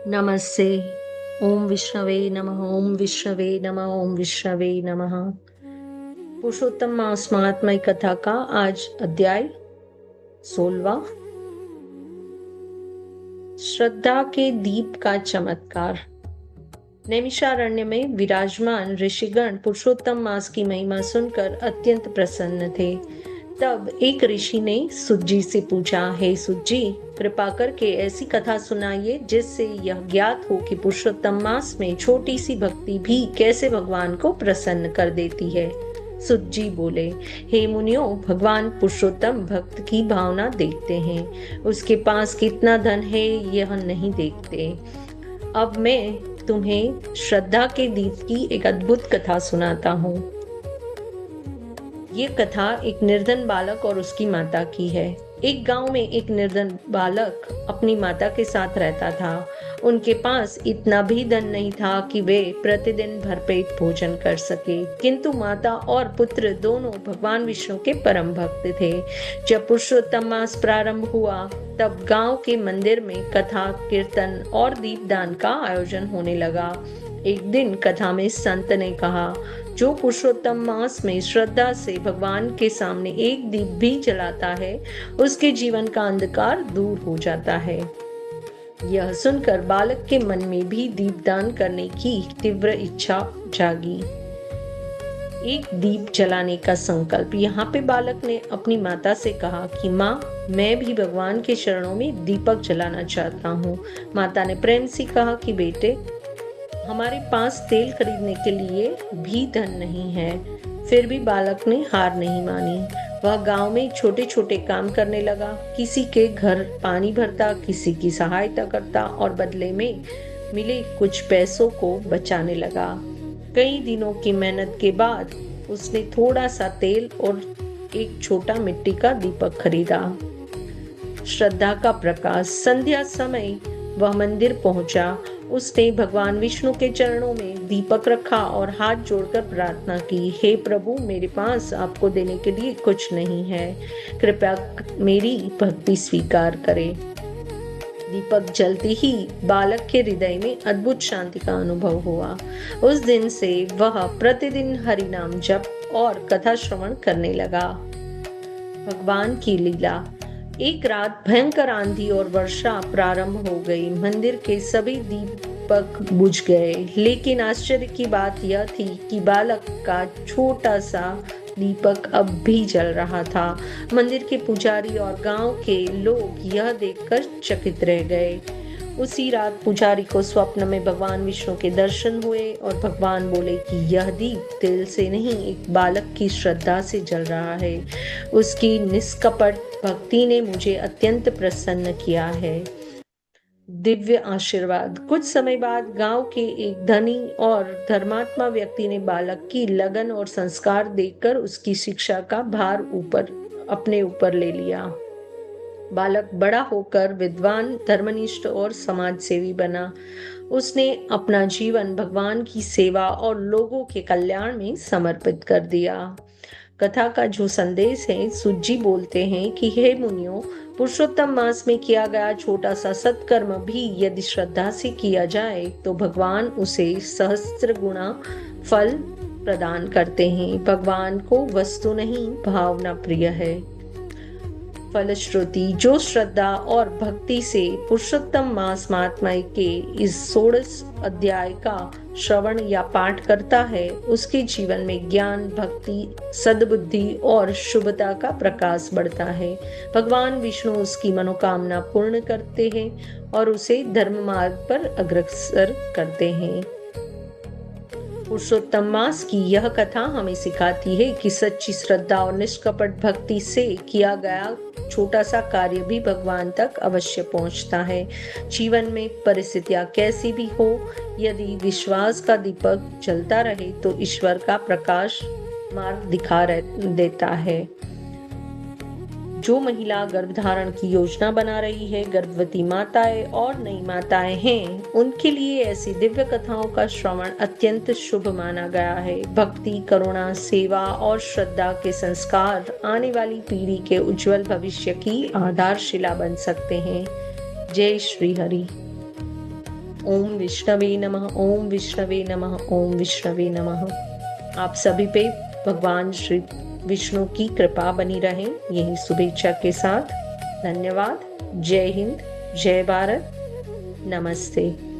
नमस्ते। ओम विष्णवे नमः। ओम विष्णवे नमः। ओम विष्णवे नमः। पुरुषोत्तम मास महात्म्य कथा का आज अध्याय 16वां, श्रद्धा के दीप का चमत्कार। नैमिषारण्य में विराजमान ऋषिगण पुरुषोत्तम मास की महिमा सुनकर अत्यंत प्रसन्न थे। तब एक ऋषि ने सुज्जी से पूछा, हे सुज्जी, कृपा करके ऐसी कथा सुनाइए जिससे यह ज्ञात हो कि पुरुषोत्तम मास में छोटी सी भक्ति भी कैसे भगवान को प्रसन्न कर देती है। सुज्जी बोले, हे मुनियों, भगवान पुरुषोत्तम भक्त की भावना देखते हैं, उसके पास कितना धन है यह नहीं देखते। अब मैं तुम्हें श्रद्धा के दीप की एक अद्भुत कथा सुनाता हूँ। ये कथा एक निर्धन बालक और उसकी माता की है। एक गांव में एक निर्धन बालक अपनी माता के साथ रहता था। उनके पास इतना भी धन नहीं था कि वे प्रतिदिन भरपेट भोजन कर सके, किंतु माता और पुत्र दोनों भगवान विष्णु के परम भक्त थे। जब पुरुषोत्तम मास प्रारंभ हुआ तब गांव के मंदिर में कथा, कीर्तन और दीपदान का आयोजन होने लगा। एक दिन कथा में संत ने कहा, जो पुरुषोत्तम मास में श्रद्धा से भगवान के सामने एक दीप भी जलाता है, उसके जीवन का अंधकार दूर हो जाता है। यह सुनकर बालक के मन में भी दीपदान करने की तीव्र इच्छा जागी। एक दीप जलाने का संकल्प। यहाँ पे बालक ने अपनी माता से कहा कि माँ, मैं भी भगवान के चरणों में दीपक जलाना चाहता हूँ। माता ने प्रेम से कहा कि बेटे, हमारे पास तेल खरीदने के लिए भी धन नहीं है। फिर भी बालक ने हार नहीं मानी। वह गांव में छोटे छोटे काम करने लगा। किसी के घर पानी भरता, किसी की सहायता करता और बदले में मिले कुछ पैसों को बचाने लगा। कई दिनों की मेहनत के बाद उसने थोड़ा सा तेल और एक छोटा मिट्टी का दीपक खरीदा। श्रद्धा का प्रकाश। संध्या समय वह मंदिर पहुंचा। उसने भगवान विष्णु के चरणों में दीपक रखा और हाथ जोड़कर प्रार्थना की, हे प्रभु, मेरे पास आपको देने के लिए कुछ नहीं है, कृपया मेरी भक्ति स्वीकार करें। दीपक जलते ही बालक के हृदय में अद्भुत शांति का अनुभव हुआ। उस दिन से वह प्रतिदिन हरि नाम जप और कथा श्रवण करने लगा। भगवान की लीला। एक रात भयंकर आंधी और वर्षा प्रारंभ हो गई। मंदिर के सभी दीपक बुझ गए, लेकिन आश्चर्य की बात यह थी कि बालक का छोटा सा दीपक अब भी जल रहा था। मंदिर के पुजारी और गांव के लोग यह देखकर चकित रह गए। उसी रात पुजारी को स्वप्न में भगवान विष्णु के दर्शन हुए और भगवान बोले कि यह दीप तिल से नहीं, एक बालक की श्रद्धा से जल रहा है। उसकी निष्कपट भक्ति ने मुझे अत्यंत प्रसन्न किया है। दिव्य आशीर्वाद। कुछ समय बाद गांव के एक धनी और धर्मात्मा व्यक्ति ने बालक की लगन और संस्कार देखकर उसकी शिक्षा का भार अपने ऊपर ले लिया। बालक बड़ा होकर विद्वान, धर्मनिष्ठ और समाज सेवी बना। उसने अपना जीवन भगवान की सेवा और लोगों के कल्याण में समर्पित कर दिया। कथा का जो संदेश है, सुज्जी बोलते हैं कि हे मुनियों, पुरुषोत्तम मास में किया गया छोटा सा सत्कर्म भी यदि श्रद्धा से किया जाए तो भगवान उसे सहस्त्र गुना फल प्रदान करते हैं। भगवान को वस्तु नहीं, भावना प्रिय है। फलश्रुति। जो श्रद्धा और भक्ति से पुरुषोत्तम मास महात्म्य के इस 16 अध्याय का श्रवण या पाठ करता है, उसके जीवन में ज्ञान, भक्ति, सद्बुद्धि और शुभता का प्रकाश बढ़ता है। भगवान विष्णु उसकी मनोकामना पूर्ण करते हैं और उसे धर्म मार्ग पर अग्रसर करते हैं। पुरुषोत्तम मास की यह कथा हमें सिखाती है कि सच्ची श्रद्धा और निष्कपट भक्ति से किया गया छोटा सा कार्य भी भगवान तक अवश्य पहुंचता है। जीवन में परिस्थितियां कैसी भी हो, यदि विश्वास का दीपक जलता रहे तो ईश्वर का प्रकाश मार्ग दिखा देता है। जो महिला गर्भधारण की योजना बना रही है, गर्भवती माताएं और नई माताएं हैं, उनके लिए ऐसी दिव्य कथाओं का श्रवण अत्यंत शुभ माना गया है। भक्ति, करुणा, सेवा और श्रद्धा के संस्कार आने वाली पीढ़ी के उज्जवल भविष्य की आधारशिला बन सकते हैं। जय श्री हरि। ओम विष्णवे नमः, ओम विष्णवे नमः, ओम विष्णवे नमः। आप सभी पे भगवान श्री विष्णु की कृपा बनी रहे, यही शुभेच्छा के साथ धन्यवाद। जय हिंद, जय भारत, नमस्ते।